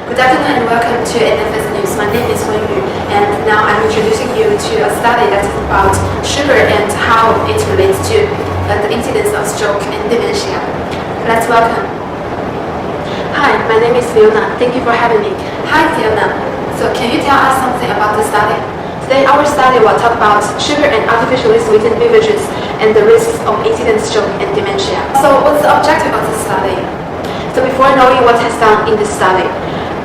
Good afternoon and welcome to NFS News. My name is Wenyu, and now I'm introducing you to a study that is about sugar and how it relates to the incidence of stroke and dementia. Let's welcome. Hi, my name is Fiona. Thank you for having me. Hi, Fiona. So can you tell us something about the study? Today our study will talk about sugar and artificially sweetened beverages and the risks of incident stroke and dementia. So what's the objective of the study? So before knowing what has done in this study,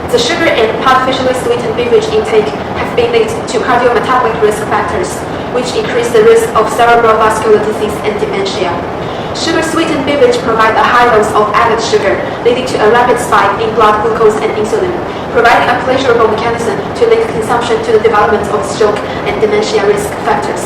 the sugar and artificially sweetened beverage intake have been linked to cardiometabolic risk factors, which increase the risk of cerebral vascular disease and dementia. Sugar-sweetened beverage provide a high dose of added sugar, leading to a rapid spike in blood glucose and insulin, providing a pleasurable mechanism to link consumption to the development of stroke and dementia risk factors.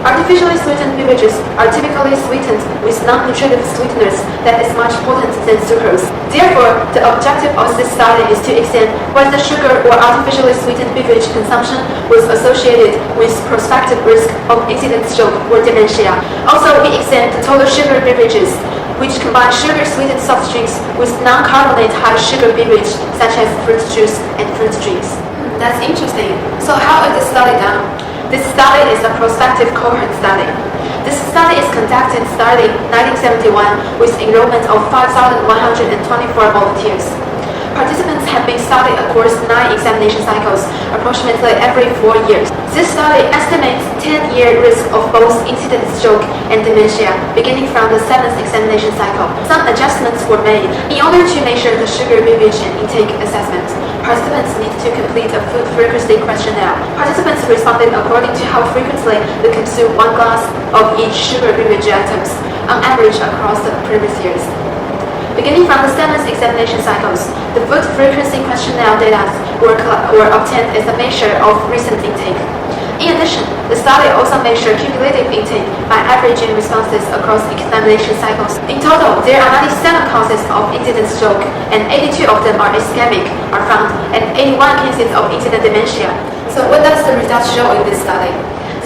Artificially sweetened beverages are typically sweetened with non-nutritive sweeteners that is much potent than sucrose. Therefore, the objective of this study is to examine whether sugar or artificially sweetened beverage consumption was associated with prospective risk of incident stroke or dementia. Also, we examined the total sugar beverages, which combine sugar-sweetened soft drinks with non-carbonate high-sugar beverage such as fruit juice and fruit drinks. That's interesting. So how is this study done? This study is a prospective cohort study. This study is conducted starting 1971 with enrollment of 5,124 volunteers. Participants have been studied across 9 examination cycles, approximately every 4 years. This study estimates 10-year risk of both incident stroke and dementia, beginning from the 7th examination cycle. Some adjustments were made in order to measure the sugar beverage and intake assessment. Participants need to complete a food frequency questionnaire. Participants responded according to how frequently they consume 1 glass of each sugar beverage items, on average across the previous years. Beginning from the 7th examination cycles, the food frequency questionnaire data were obtained as a measure of recent intake. In addition, the study also measured cumulative intake by averaging responses across examination cycles. In total, there are 97 causes of incident stroke, and 82 of them are ischemic, are found, and 81 cases of incident dementia. So what does the results show in this study?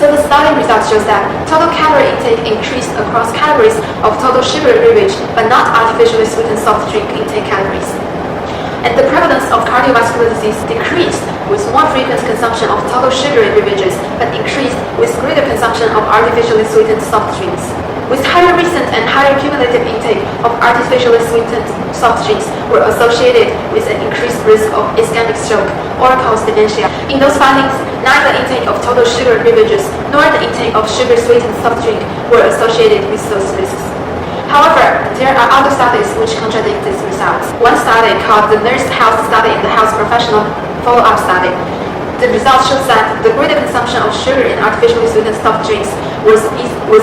So the study results shows that total calorie intake increased across categories of total sugar beverage, but not artificially sweetened soft drink intake categories. And the prevalence of cardiovascular disease decreased with more frequent consumption of total sugary beverages, but increased with greater consumption of artificially sweetened soft drinks. With higher recent and higher cumulative intake of artificially sweetened soft drinks were associated with an increased risk of ischemic stroke or cause dementia. In those findings, neither intake of total sugar beverages nor the intake of sugar-sweetened soft drink were associated with those risks. However, there are other studies which contradict these results. One study called the Nurse Health Study and the Health Professional Follow-up Study. The results shows that the greater consumption of sugar in artificially sweetened soft drinks was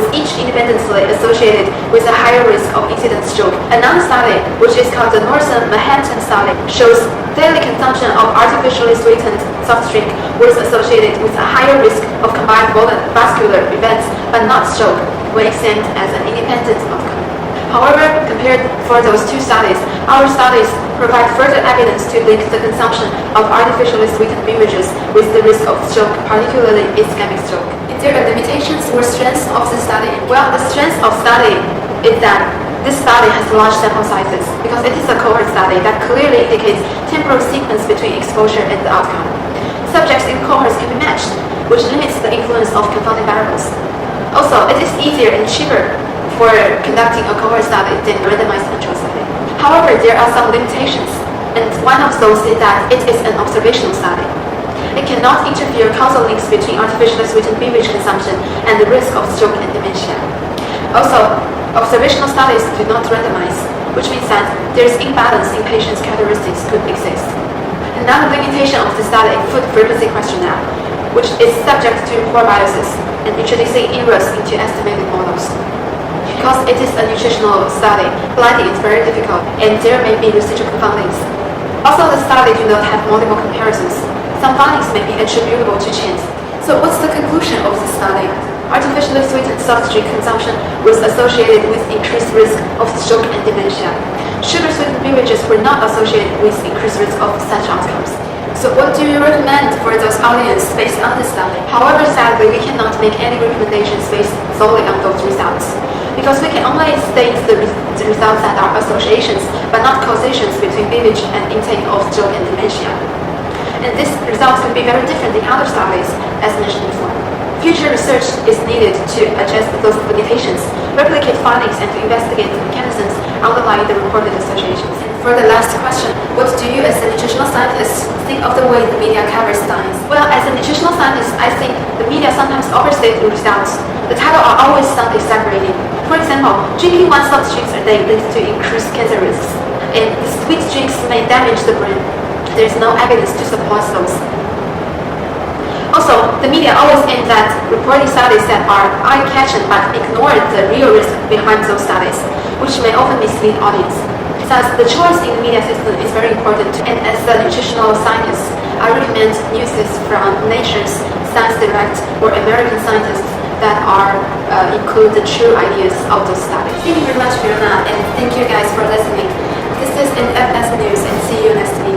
each independently associated with a higher risk of incident stroke. Another study, which is called the Northern Manhattan Study, shows daily consumption of artificially sweetened soft drink was associated with a higher risk of combined vascular events, but not stroke, when examined as an independent outcome. However, compared for those two studies, our studies provide further evidence to link the consumption of artificially sweetened beverages with the risk of stroke, particularly ischemic stroke. Is there are limitations or strengths of the study? Well, the strength of study is that this study has large sample sizes because it is a cohort study that clearly indicates temporal sequence between exposure and the outcome. Subjects in cohorts can be matched, which limits the influence of confounding variables. Also, it is easier and cheaper for conducting a cohort study than randomized control study. However, there are some limitations, and one of those is that it is an observational study. It cannot interfere causal links between artificially sweetened beverage consumption and the risk of stroke and dementia. Also, observational studies do not randomize, which means that there is imbalance in patients' characteristics could exist. Another limitation of the study is food frequency questionnaire, which is subject to poor biases and introducing errors into estimated models. Because it is a nutritional study, blinding is very difficult, and there may be residual confoundings. Also, the study do not have multiple comparisons. Some findings may be attributable to chance. So what's the conclusion of the study? Artificially sweetened soft drink consumption was associated with increased risk of stroke and dementia. Sugar-sweetened beverages were not associated with increased risk of such outcomes. So what do you recommend for those audience based on this study? However, sadly, we cannot make any recommendations based solely on those results, because we can only state the results that are associations, but not causations between beverage and intake of stroke and dementia. And these results could be very different in other studies, as mentioned before. Future research is needed to address those limitations, replicate findings, and to investigate the mechanisms underlying the reported associations. For the last question, what do you as a nutritional scientist think of the way the media covers science? Well, as a nutritional scientist, I think the media sometimes overstate the results. The title are always sound exaggerating. For example, drinking one soft drinks a day leads to increased cancer risks, and the sweet drinks may damage the brain. There is no evidence to support those. Also, the media always aims at reporting studies that are eye-catching but ignore the real risk behind those studies, which may often mislead audience. Thus, the choice in the media system is very important, and as a nutritional scientist, I recommend news from Nature's, Science Direct, or American Scientists that include the true ideas of those studies. Thank you very much, Fiona, and thank you guys for listening. This is NFS News, and see you next week.